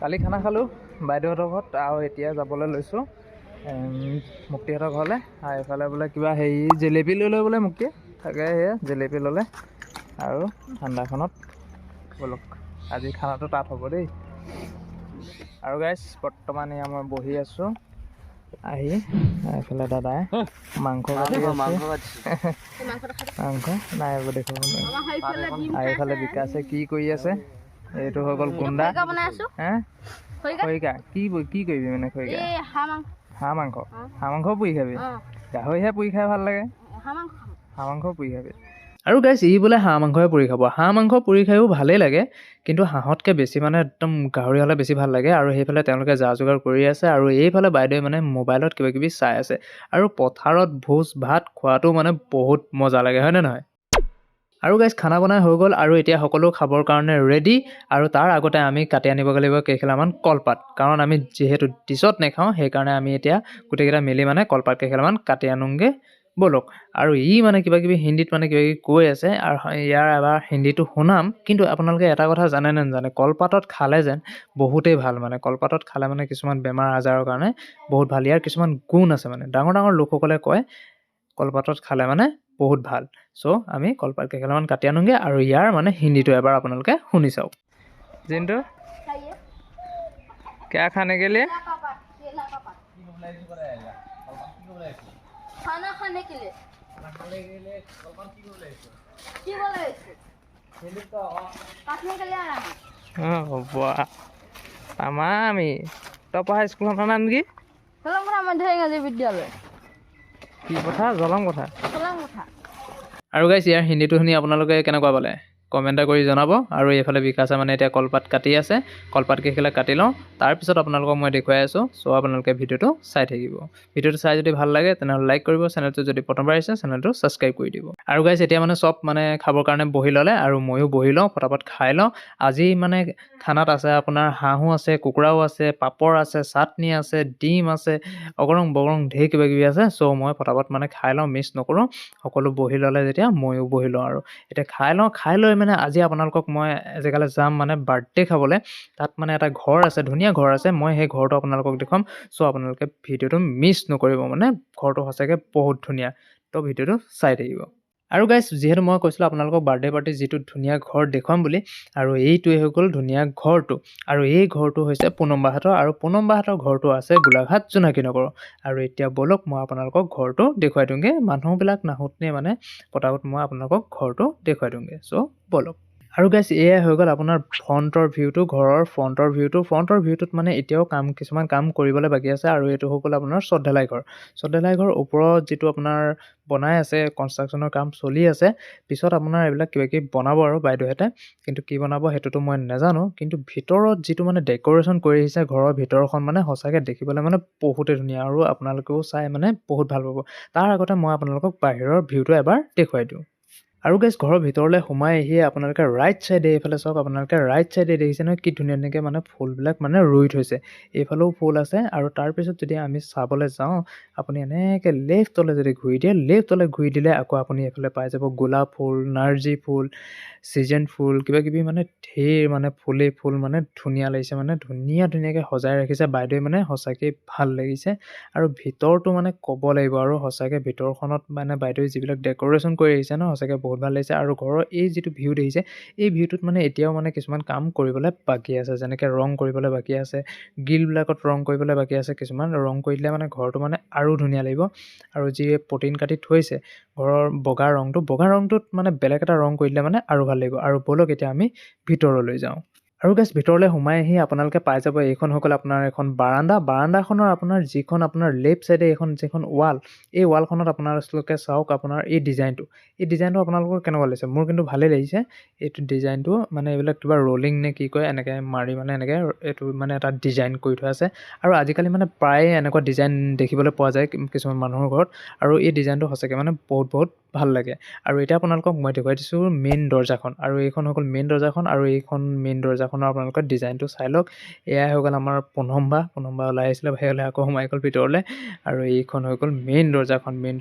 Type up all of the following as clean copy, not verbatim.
কালি খানা খালোঁ বাইদেউহঁতৰ ঘৰত আৰু এতিয়া যাবলৈ লৈছোঁ মুক্তিহঁতৰ ঘৰলৈ। আৰু এইফালে বোলে কিবা হেৰি জেলেপি লৈ বোলে মুক্তি তাকে সেয়া জেলেপি ল'লে আৰু ঠাণ্ডাখনত ব'লক আজি খানাটো তাত হ'ব দেই। আৰু গাইছ বৰ্তমান এয়া মই বহি আছোঁ আহি এইফালে দাদাই মাংস কাটি আছে মাংস নাই হ'ব দেখোঁ আৰু এইফালে বিকাশে কি কৰি আছে এইটো হৈ গ'ল গুণ্ডা খৰিকা কি কৰিবি মানে খৰিকা হাঁহ মাংস পুৰি খাবি গাহৰিহে পুৰি খাই ভাল লাগে হাঁহ মাংস পুৰি খাবি। আৰু গাইছ ই বোলে হাঁহ মাংসহে পুৰি খাব। হাঁহ মাংস পুৰি খায়ো ভালেই লাগে কিন্তু হাঁহতকৈ বেছি মানে একদম গাহৰি হ'লে বেছি ভাল লাগে। আৰু সেইফালে তেওঁলোকে যা যোগাৰ কৰি আছে আৰু এইফালে বাইদেৱে মানে মোবাইলত কিবা কিবি চাই আছে। আৰু পথাৰত ভোজ ভাত খোৱাটো মানে বহুত মজা লাগে হয়নে নহয়। আৰু গাইছ খানা বনাই হৈ গ'ল আৰু এতিয়া সকলো খাবৰ কাৰণে ৰেডি। আৰু তাৰ আগতে আমি কাটি আনিবগৈ লাগিব কেইখিলামান কলপাত, কাৰণ আমি যিহেতু ডিছত নাখাওঁ সেইকাৰণে আমি এতিয়া গোটেইকেইটা মিলি মানে কলপাত কেইখিলামান কাটি আনোগৈ ব'লক। আৰু ই মানে কিবা কিবি হিন্দীত মানে কিবা কিবি কৈ আছে আৰু ইয়াৰ এবাৰ হিন্দীটো শুনাম। কিন্তু আপোনালোকে এটা কথা জানে নে নাজানে, কলপাতত খালে যেন বহুতেই ভাল। মানে কলপাতত খালে মানে কিছুমান বেমাৰ আজাৰৰ কাৰণে বহুত ভাল। ইয়াৰ কিছুমান গুণ আছে মানে ডাঙৰ ডাঙৰ লোকসকলে কয় কলপাতত খালে মানে বহুত ভাল। চ' আমি কলপাত কেইখিলামান কাটি আনোগৈ আৰু ইয়াৰ মানে হিন্দীটো এবাৰ আপোনালোকে শুনি চাওক। জিন্তু क्या खाने के लिए खाना खाने के लिए काटने के लिए आ रहा है तामामी तो पढ़ा स्कूल नाम की मध्य इंग्राजी विद्यालय কি কথা জলং কথা। কথা আৰু গাইছ ইয়াৰ হিন্দীটো শুনি আপোনালোকে কেনেকুৱা পালে কমেণ্ট কৰি জনাব। আৰু এইফালে বিকাশে মানে এতিয়া কলপাত কাটি আছে, কলপাত কেইখিলা কাটি লওঁ তাৰপিছত আপোনালোকক মই দেখুৱাই আছোঁ। চ' আপোনালোকে ভিডিঅ'টো চাই থাকিব। ভিডিঅ'টো চাই যদি ভাল লাগে তেনেহ'লে লাইক কৰিব, চেনেলটো যদি প্ৰথমবাৰ আহিছে চেনেলটো ছাবস্ক্ৰাইব কৰি দিব। আৰু গাইছ এতিয়া মানে চব মানে খাবৰ কাৰণে বহি ল'লে আৰু ময়ো বহি লওঁ, ফটাফট খাই লওঁ। আজি মানে খানাত আছে আপোনাৰ হাঁহো আছে, কুকুৰাও আছে, পাপৰ আছে, চাটনি আছে, ডিম আছে, অগৰং বগৰং ঢেৰ কিবা কিবি আছে। চ' মই ফটাফট মানে খাই লওঁ, মিছ নকৰোঁ। সকলো বহি ল'লে যেতিয়া ময়ো বহি লওঁ আৰু এতিয়া খাই লৈ মানে আজি আপোনালোকক মই এজেগালৈ যাম মানে বাৰ্থডে খাবলৈ। তাত মানে এটা ঘৰ আছে, ধুনীয়া ঘৰ আছে। মই সেই ঘৰটো আপোনালোকক দেখুৱাম। চ' আপোনালোকে ভিডিঅ'টো মিছ নকৰিব, মানে ঘৰটো সঁচাকৈ বহুত ধুনীয়া। তো ভিডিঅ'টো চাই থাকিব। আৰু গাইছ যিহেতু মই কৈছিলোঁ আপোনালোকক বাৰ্থডে পাৰ্টি যিটো ধুনীয়া ঘৰ দেখুৱাম বুলি, আৰু এইটোৱে হৈ গ'ল ধুনীয়া ঘৰটো। আৰু এই ঘৰটো হৈছে পুনম বাহঁতৰ, আৰু পুনম বাহঁতৰ ঘৰটো আছে গোলাঘাট জোনাকী নগৰ। আৰু এতিয়া ব'লক মই আপোনালোকক ঘৰটো দেখুৱাই দিওঁগৈ। মানুহবিলাক নাহোঁতে মানে পটাপট মই আপোনালোকক ঘৰটো দেখুৱাই দিওঁগৈ। চ' ব'লক। আৰু গাইছ এয়াই হৈ গ'ল আপোনাৰ ফ্ৰণ্টৰ ভিউটো, ঘৰৰ ফ্ৰণ্টৰ ভিউটোত মানে এতিয়াও কিছুমান কাম কৰিবলৈ বাকী আছে। আৰু এইটো হৈ গ'ল আপোনাৰ চদঢালাই ঘৰ ওপৰত যিটো আপোনাৰ বনাই আছে, কনষ্ট্ৰাকশ্যনৰ কাম চলি আছে। পিছত আপোনাৰ এইবিলাক কিবা কিবি বনাব আৰু বাইদেউহঁতে, কিন্তু কি বনাব সেইটোতো মই নাজানো। কিন্তু ভিতৰত যিটো মানে ডেক'ৰেশ্যন কৰি আহিছে ঘৰৰ ভিতৰখন মানে সঁচাকৈ দেখিবলৈ মানে বহুতেই ধুনীয়া। আৰু আপোনালোকেও চাই মানে বহুত ভাল পাব। তাৰ আগতে মই আপোনালোকক বাহিৰৰ ভিউটো এবাৰ দেখুৱাই দিওঁ। আৰু গাইছ ঘৰৰ ভিতৰলৈ সোমাই আহিয়ে আপোনালোকে ৰাইট ছাইডে এইফালে চাওক, আপোনালোকে ৰাইট ছাইডে দেখিছে নহয় কি ধুনীয়া ধুনীয়াকৈ মানে ফুলবিলাক মানে ৰুই থৈছে। এইফালেও ফুল আছে। আৰু তাৰপিছত যদি আমি চাবলৈ যাওঁ, আপুনি এনেকৈ লেফ্টলৈ যদি ঘূৰি দিয়ে, লেফ্টলৈ ঘূৰি দিলে আকৌ আপুনি এইফালে পাই যাব গোলাপ ফুল, নাৰ্জী ফুল, চিজন ফুল, কিবা কিবি মানে ঢেৰ মানে ফুল মানে ধুনীয়া লাগিছে। মানে ধুনীয়াকৈ সজাই ৰাখিছে বাইদেৱে, মানে সঁচাকৈ ভাল লাগিছে। আৰু ভিতৰটো মানে ক'ব লাগিব, আৰু সঁচাকৈ ভিতৰখনত মানে বাইদেৱে যিবিলাক ডেক'ৰেশ্যন কৰি আহিছে ন, সঁচাকৈ বহুত ভাল লাগিছে। আৰু ঘৰৰ এই যিটো ভিউ দেখিছে, এই ভিউটোত মানে এতিয়াও মানে কিছুমান কাম কৰিবলৈ বাকী আছে, যেনেকৈ ৰং কৰিবলৈ বাকী আছে, গ্ৰিলবিলাকত ৰং কৰিবলৈ বাকী আছে। কিছুমান ৰং কৰি দিলে মানে ঘৰটো মানে আৰু ধুনীয়া লাগিব। আৰু যি পটিন কাটি থৈছে ঘৰৰ বগা ৰংটোত মানে বেলেগ এটা ৰং কৰি দিলে মানে আৰু ভাল লাগিব। আৰু ব'লক এতিয়া আমি ভিতৰলৈ যাওঁ। আৰু গাইছ ভিতৰলৈ সোমাই আহি আপোনালোকে পাই যাব এইখন হৈ গ'ল আপোনাৰ এখন বাৰাণ্ডাখনৰ আপোনাৰ যিখন আপোনাৰ লেফ্ট ছাইডে যিখন ৱাল, এই ৱালখনত আপোনালোকে চাওক আপোনাৰ এই ডিজাইনটো আপোনালোকৰ কেনেকুৱা লাগিছে। মোৰ কিন্তু ভালেই লাগিছে এইটো ডিজাইনটো। মানে এইবিলাক কিবা ৰলিং নে কি কয়, এনেকৈ মাৰি মানে এনেকৈ এইটো মানে এটা ডিজাইন কৰি থোৱা আছে। আৰু আজিকালি মানে প্ৰায়ে এনেকুৱা ডিজাইন দেখিবলৈ পোৱা যায় কিছুমান মানুহৰ ঘৰত। আৰু এই ডিজাইনটো সঁচাকৈ মানে বহুত ভাল লাগে আৰু এতিয়া আপোনালোকক মই দেখুৱাই দিছোঁ মেইন দৰ্জাখন আৰু এইখন হৈ গ'ল মেইন দৰ্জাখন আৰু এইখন মেইন দৰ্জাখনৰ আপোনালোকৰ ডিজাইনটো চাই লওক এয়াই হৈ গ'ল আমাৰ পুনম্বা ওলাই আহিছিলে বাহিৰলৈ আকৌ সোমাই গ'ল ভিতৰলৈ আৰু এইখন হৈ গ'ল মেইন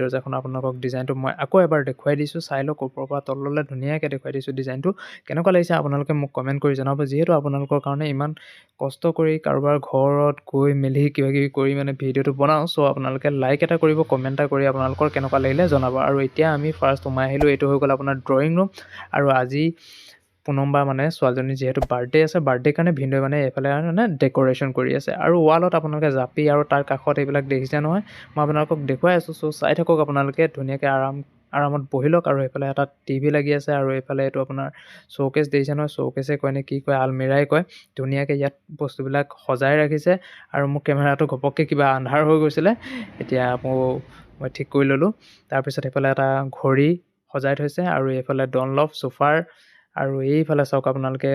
দৰ্জাখন আপোনালোকক ডিজাইনটো মই আকৌ এবাৰ দেখুৱাই দিছোঁ চাই লওক ওপৰৰ পৰা তললৈ ধুনীয়াকৈ দেখুৱাই দিছোঁ ডিজাইনটো কেনেকুৱা লাগিছে আপোনালোকে মোক কমেণ্ট কৰি জনাব যিহেতু আপোনালোকৰ কাৰণে ইমান কষ্ট কৰি কাৰোবাৰ ঘৰত গৈ মেলি কিবাকিবি কৰি মানে ভিডিঅ'টো বনাওঁ চ' আপোনালোকে লাইক এটা কৰিব কমেণ্ট এটা কৰি আপোনালোকৰ কেনেকুৱা লাগিলে জনাব আৰু এতিয়া আমি ফাৰ্ষ্ট সোমাই আহিলোঁ এইটো হৈ গ'ল আপোনাৰ ড্ৰয়িং ৰুম আৰু আজি পুনম্বা মানে ছোৱালীজনী যিহেতু বাৰ্থডে আছে বাৰ্থডে কাৰণে ভিনদেউ মানে এইফালে মানে ডেক'ৰেশ্যন কৰি আছে আৰু ৱালত আপোনালোকে জাপি আৰু তাৰ কাষত এইবিলাক দেখিছে নহয় মই আপোনালোকক দেখুৱাই আছোঁ চ' চাই থাকক আপোনালোকে ধুনীয়াকৈ আৰামত বহি লওক আৰু এইফালে এটা টিভি লাগি আছে আৰু এইফালে এইটো আপোনাৰ শ্ব'কেছ দেখিছে নহয় শ্ব'কেছে কয় নে কি কয় আলমিৰাই কয় ধুনীয়াকৈ ইয়াত বস্তুবিলাক সজাই ৰাখিছে আৰু মোৰ কেমেৰাটো ঘপককৈ কিবা আন্ধাৰ হৈ গৈছিলে এতিয়া মই ঠিক কৰি ল'লোঁ তাৰপিছত এইফালে এটা ঘড়ী সজাই থৈছে আৰু এইফালে ডনলভ চোফাৰ আৰু এইফালে চাওক আপোনালোকে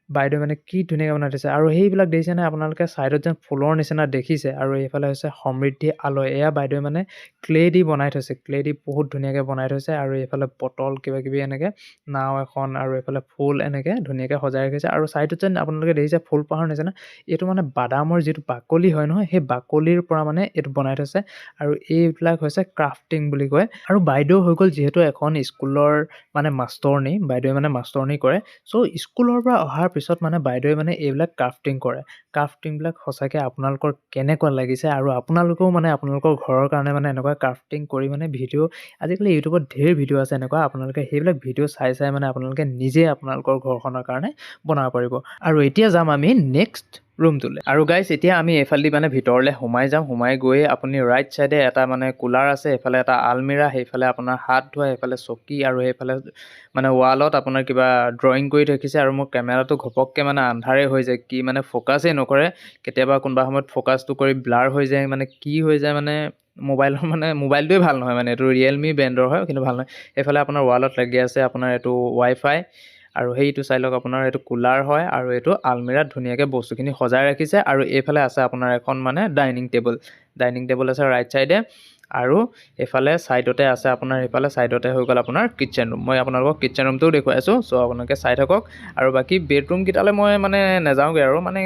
বাইদেউ মানে কি ধুনীয়াকৈ বনাই থৈছে আৰু সেইবিলাক দেখিছেনে আপোনালোকে ছাইডত যেন ফুলৰ নিচিনা দেখিছে আৰু এইফালে হৈছে সমৃদ্ধি আলয় এয়া বাইদেৱে মানে ক্লে দি বনাই থৈছে ক্লে দি বহুত ধুনীয়াকৈ বনাই থৈছে আৰু এইফালে বটল কিবাকিবি এনেকৈ নাও এখন আৰু এইফালে ফুল এনেকৈ ধুনীয়াকৈ সজাই ৰাখিছে আৰু ছাইডত যেন আপোনালোকে দেখিছে ফুলপাহৰ নিচিনা এইটো মানে বাদামৰ যিটো বাকলি হয় নহয় সেই বাকলিৰ পৰা মানে এইটো বনাই থৈছে আৰু এইবিলাক হৈছে ক্ৰাফটিং বুলি কয় আৰু বাইদেউ হৈ গ'ল যিহেতু এখন স্কুলৰ মানে মাষ্টৰণী বাইদেৱে মানে মাষ্টৰণী কৰে চ' স্কুলৰ পৰা অহাৰ পিছত মানে বাইদেৱে মানে এইবিলাক ক্ৰাফটিং কৰে ক্ৰাফটিংবিলাক সঁচাকৈ আপোনালোকৰ কেনেকুৱা লাগিছে আৰু আপোনালোকেও মানে আপোনালোকৰ ঘৰৰ কাৰণে মানে এনেকুৱা ক্ৰাফটিং কৰি মানে ভিডিঅ' আজিকালি ইউটিউবত ঢেৰ ভিডিঅ' আছে এনেকুৱা আপোনালোকে সেইবিলাক ভিডিঅ' চাই মানে আপোনালোকে নিজে আপোনালোকৰ ঘৰখনৰ কাৰণে বনাব পাৰিব আৰু এতিয়া যাম আমি নেক্সট ৰুমটোলৈ আৰু গাইজ এতিয়া আমি এইফালেদি মানে ভিতৰলৈ সোমাই যাম সোমাই গৈ আপুনি ৰাইট চাইডে এটা মানে কুলাৰ আছে এইফালে এটা আলমিৰা সেইফালে আপোনাৰ হাত ধোৱা সেইফালে চকী আৰু সেইফালে মানে ৱালত আপোনাৰ কিবা ড্ৰয়িং কৰি ৰাখিছে আৰু মোৰ কেমেৰাটো ঘপককৈ মানে আন্ধাৰে হৈ যায় কি মানে ফ'কাছেই নকৰে কেতিয়াবা কোনোবা সময়ত ফ'কাছটো কৰি ব্লাৰ হৈ যায় মানে কি হৈ যায় মানে মোবাইলটোৱে ভাল নহয় মানে এইটো ৰিয়েলমি ব্ৰেণ্ডৰ হয় কিন্তু ভাল নহয় এইফালে আপোনাৰ ৱালত লাগি আছে আপোনাৰ এইটো ৱাইফাই আৰু সেইটো চাই লওক আপোনাৰ এইটো কুলাৰ হয় আৰু এইটো আলমিৰাত ধুনীয়াকৈ বস্তুখিনি সজাই ৰাখিছে আৰু এইফালে আছে আপোনাৰ এখন মানে ডাইনিং টেবুল আছে ৰাইট চাইডে আৰু এইফালে ছাইডতে আছে আপোনাৰ এইফালে ছাইডতে হৈ গ'ল আপোনাৰ কিটচেন ৰুম মই আপোনালোকক কিটচেন ৰুমটোও দেখুৱাই আছোঁ চ' আপোনালোকে চাই থাকক আৰু বাকী বেডৰুমকেইটালৈ মই মানে নাযাওঁগৈ আৰু মানে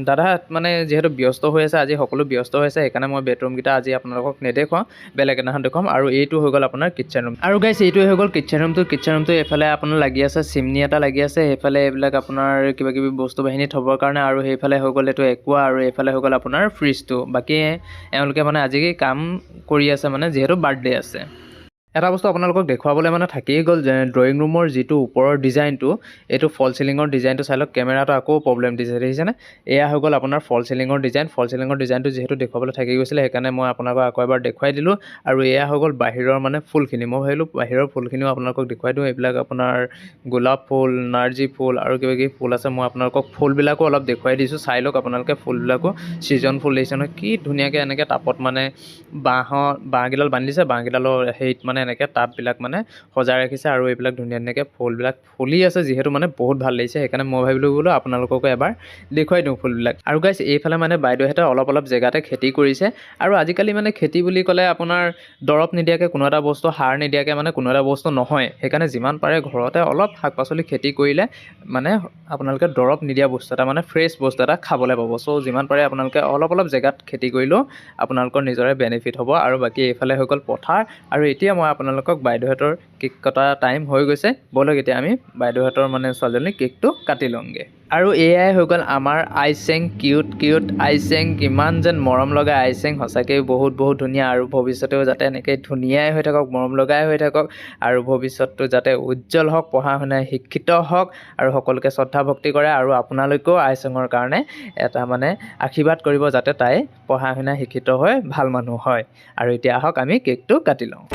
দাদা মানে যিহেতু ব্যস্ত হৈ আছে আজি সকলো ব্যস্ত হৈ আছে সেইকাৰণে মই বেডৰুমকেইটা আজি আপোনালোকক নেদেখুৱাওঁ বেলেগ এদিনাখন দেখুৱাম আৰু এইটো হৈ গ'ল আপোনাৰ কিটচেন ৰুম আৰু গাইছ এইটোৱে হৈ গ'ল কিটচেন ৰুমটো এইফালে আপোনাৰ লাগি আছে চিমনি এটা লাগি আছে সেইফালে এইবিলাক আপোনাৰ কিবাকিবি বস্তু বাহিনী থ'বৰ কাৰণে আৰু সেইফালে হৈ গ'ল এইটো একুৱা আৰু এইফালে হৈ গ'ল আপোনাৰ ফ্ৰিজটো বাকী এওঁলোকে মানে আজি কাম কৰি আছে মানে যিহেতু বাৰ্থডে আছে এটা বস্তু আপোনালোকক দেখুৱাবলৈ মানে থাকিয়েই গ'ল যে ড্ৰয়িং ৰুমৰ যিটো ওপৰৰ ডিজাইনটো এইটো ফল চিলিঙৰ ডিজাইনটো চাই লওক কেমেৰাটো আকৌ প্ৰব্লেম দিছে দেখিছেনে এয়া হৈ গ'ল আপোনাৰ ফল চিলিঙৰ ডিজাইনটো যিহেতু দেখুৱাবলৈ থাকি গৈছিলে সেইকাৰণে মই আপোনালোকক আকৌ এবাৰ দেখুৱাই দিলোঁ আৰু এয়া হৈ গ'ল বাহিৰৰ মানে ফুলখিনি মই ভাবিলোঁ বাহিৰৰ ফুলখিনিও আপোনালোকক দেখুৱাই দিওঁ এইবিলাক আপোনাৰ গোলাপ ফুল নাৰ্জী ফুল আৰু কিবাকিবি ফুল আছে মই আপোনালোকক ফুলবিলাকো অলপ দেখুৱাই দিছোঁ চাই লওক আপোনালোকে ফুলবিলাকো ছিজন ফুল দেখিছে নহয় কি ধুনীয়াকৈ এনেকৈ টাবত মানে বাঁহকেইডাল বান্ধি দিছে বাঁহকেইডালৰ হেৰিত মানে এনেকৈ টাববিলাক মানে সজাই ৰাখিছে আৰু এইবিলাক ধুনীয়াকৈ ফুলবিলাক ফুলি আছে যিহেতু মানে বহুত ভাল লাগিছে সেইকাৰণে মই ভাবিলোঁ বোলো আপোনালোককো এবাৰ দেখুৱাই দিওঁ ফুলবিলাক আৰু গাইছ এইফালে মানে বাইদেউহঁতে অলপ জেগাতে খেতি কৰিছে আৰু আজিকালি মানে খেতি বুলি ক'লে আপোনাৰ দৰৱ নিদিয়াকৈ কোনো এটা বস্তু সাৰ নিদিয়াকৈ মানে কোনো এটা বস্তু নহয় সেইকাৰণে যিমান পাৰে ঘৰতে অলপ শাক পাচলি খেতি কৰিলে মানে আপোনালোকে দৰৱ নিদিয়া বস্তু এটা মানে ফ্ৰেছ বস্তু এটা খাবলৈ পাব চ' যিমান পাৰে আপোনালোকে অলপ জেগাত খেতি কৰিলেও আপোনালোকৰ নিজৰে বেনিফিট হ'ব আৰু বাকী এইফালে হৈ গ'ল পথাৰ আৰু এতিয়া মই আপোনালোকক বাইদেউহঁতৰ কেক কটা টাইম হৈ গৈছে ব'লক এতিয়া আমি বাইদেউহঁতৰ মানে ছোৱালীজনীৰ কেকটো কাটি লওঁগৈ আৰু এয়াই হৈ গ'ল আমাৰ আইচেং কিউট আইচেং কিমান যেন মৰম লগা আইচেং সঁচাকৈ বহুত ধুনীয়া আৰু ভৱিষ্যতেও যাতে এনেকৈ ধুনীয়াই হৈ থাকক মৰম লগাই হৈ থাকক আৰু ভৱিষ্যতটো যাতে উজ্জ্বল হওক পঢ়া শুনাই শিক্ষিত হওক আৰু সকলোকে শ্ৰদ্ধা ভক্তি কৰে আৰু আপোনালোকেও আইচেঙৰ কাৰণে এটা মানে আশীৰ্বাদ কৰিব যাতে তাই পঢ়া শুনাই শিক্ষিত হৈ ভাল মানুহ হয় আৰু এতিয়া আহক আমি কেকটো কাটি লওঁ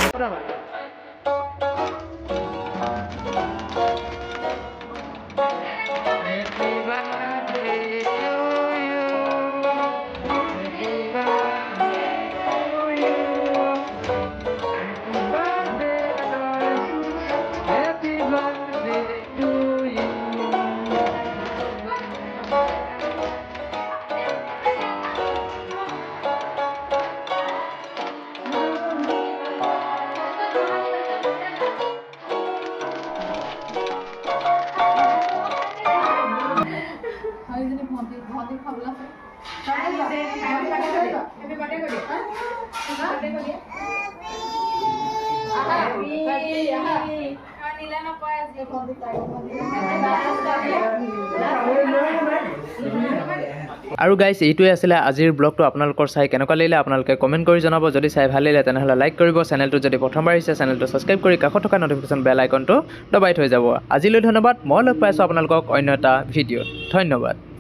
আৰু গাইছ এইটোৱে আছিলে আজিৰ ব্লগটো আপোনালোকৰ চাই কেনেকুৱা লাগিলে আপোনালোকে কমেণ্ট কৰি জনাব যদি চাই ভাল লাগিলে তেনেহ'লে লাইক কৰিব চেনেলটো যদি প্ৰথমবাৰ আহিছে চেনেলটো ছাবস্ক্ৰাইব কৰি কাষত থকা নটিফিকেশ্যন বেল আইকনটো দবাই থৈ যাব আজিলৈ ধন্যবাদ মই লগ পাইছোঁ আপোনালোকক অন্য এটা ভিডিঅ'ত ধন্যবাদ